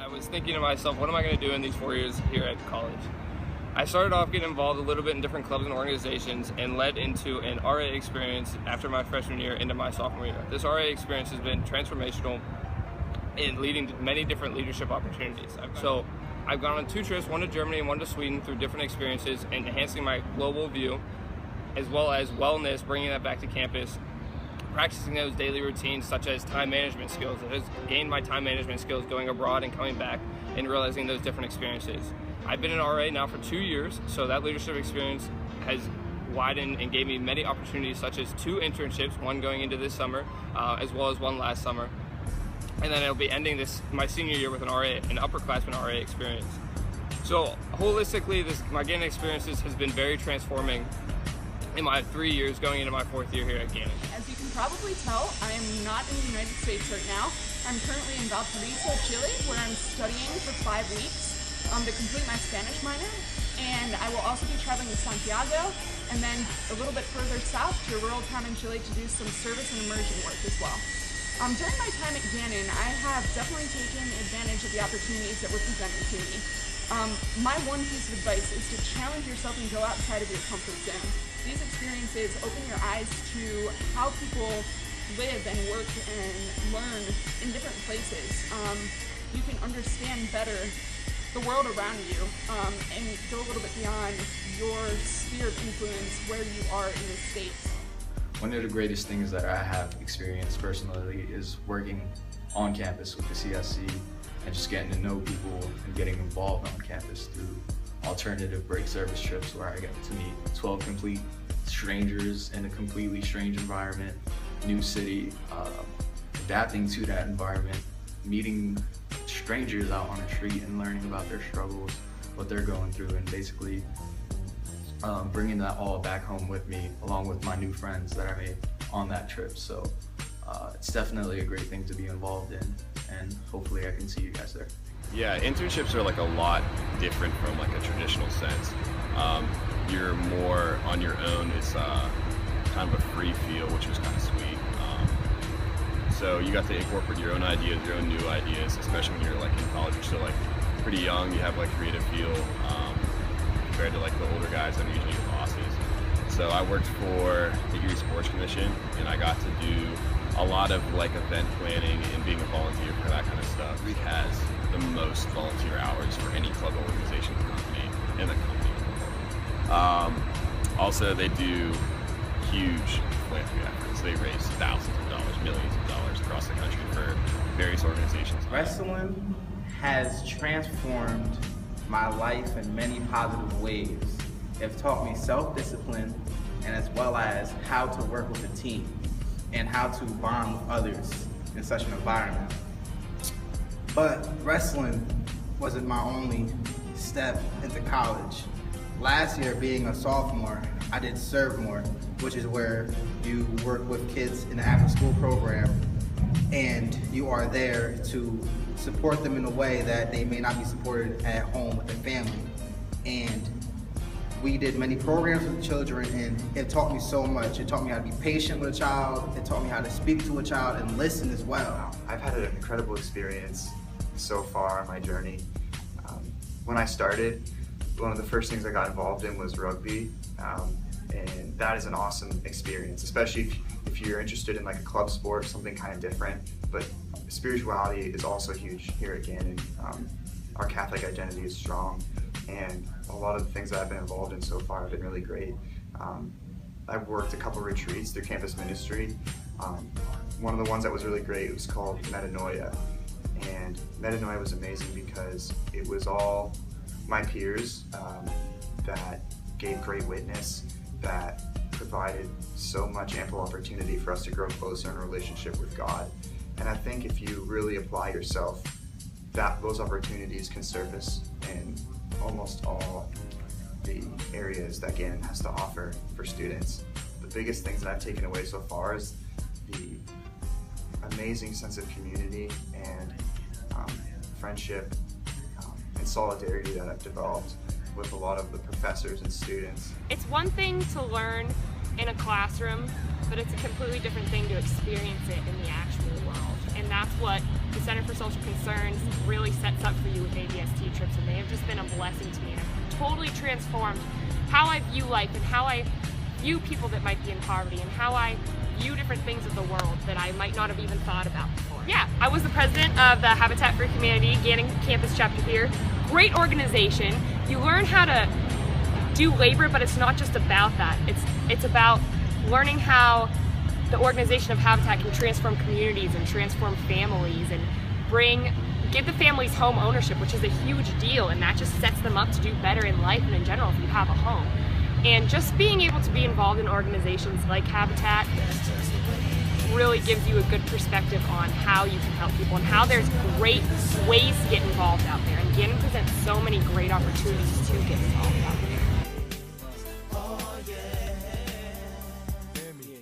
I was thinking to myself, what am I going to do in these 4 years here at college? I started off getting involved a little bit in different clubs and organizations and led into an RA experience after my freshman year into my sophomore year. This RA experience has been transformational in leading to many different leadership opportunities. So I've gone on 2 trips, one to Germany and one to Sweden, through different experiences and enhancing my global view, as well as wellness, bringing that back to campus, practicing those daily routines such as time management skills. It has gained my time management skills going abroad and coming back and realizing those different experiences. I've been an RA now for 2 years, so that leadership experience has widened and gave me many opportunities, such as 2 internships, one going into this summer, as well as one last summer. And then I'll be ending my senior year with an upperclassman RA experience. So holistically, my Gannon experiences has been very transforming in my 3 years going into my 4th year here at Gannon. As you can probably tell, I am not in the United States right now. I'm currently in Valparaiso, Chile, where I'm studying for 5 weeks to complete my Spanish minor. And I will also be traveling to Santiago and then a little bit further south to a rural town in Chile to do some service and immersion work as well. During my time at Gannon, I have definitely taken advantage of the opportunities that were presented to me. My one piece of advice is to challenge yourself and go outside of your comfort zone. These experiences open your eyes to how people live and work and learn in different places. You can understand better the world around you and go a little bit beyond your sphere of influence where you are in the States. One of the greatest things that I have experienced personally is working on campus with the CSC and just getting to know people and getting involved on campus through alternative break service trips where I get to meet 12 complete strangers in a completely strange environment, new city, adapting to that environment, meeting strangers out on the street and learning about their struggles, what they're going through, and basically bringing that all back home with me along with my new friends that I made on that trip. So it's definitely a great thing to be involved in, and hopefully I can see you guys there. Yeah, internships are like a lot different from like a traditional sense. You're more on your own. It's kind of a free feel, which was kind of sweet. So you got to incorporate your own ideas, your own new ideas, especially when you're like in college. You're still like pretty young. You have like creative feel compared to like the older guys that are usually your bosses. So I worked for the Erie Sports Commission, and I got to do a lot of like event planning and being a volunteer for that kind of stuff. Erie has the most volunteer hours for any club organization in the company. Also, they do huge philanthropy efforts. They raise thousands of dollars, millions of dollars across the country for various organizations. Wrestling has transformed my life in many positive ways. It's taught me self-discipline, and as well as how to work with a team and how to bond with others in such an environment. But wrestling wasn't my only step into college. Last year, being a sophomore, I did Serve More, which is where you work with kids in the after-school program, and you are there to support them in a way that they may not be supported at home with their family. And we did many programs with children, and it taught me so much. It taught me how to be patient with a child. It taught me how to speak to a child and listen as well. I've had an incredible experience so far on my journey. When I started, one of the first things I got involved in was rugby, and that is an awesome experience, especially if you're interested in like a club sport, something kind of different. But spirituality is also huge here at Gannon. Our Catholic identity is strong, and a lot of the things that I've been involved in so far have been really great. I've worked a couple retreats through campus ministry. One of the ones that was really great was called Metanoia, and Metanoia was amazing because it was all my peers that gave great witness, that provided so much ample opportunity for us to grow closer in a relationship with God. And I think if you really apply yourself, those opportunities can surface in almost all the areas that Gannon has to offer for students. The biggest things that I've taken away so far is the amazing sense of community and friendship and solidarity that I've developed with a lot of the professors and students. It's one thing to learn in a classroom, but it's a completely different thing to experience it in the actual world. And that's what the Center for social concerns really sets up for you with ABST trips, and they have just been a blessing to me and have totally transformed how I view life and how I view people that might be in poverty and how I view different things of the world that I might not have even thought about before. Yeah, I was the president of the Habitat for Humanity Gannon campus chapter here. Great organization. You learn how to do labor, but it's not just about that. It's about learning how the organization of Habitat can transform communities and transform families and give the families home ownership, which is a huge deal, and that just sets them up to do better in life and in general if you have a home. And just being able to be involved in organizations like Habitat really gives you a good perspective on how you can help people and how there's great ways to get involved out there. And Gannon presents so many great opportunities to get involved out there.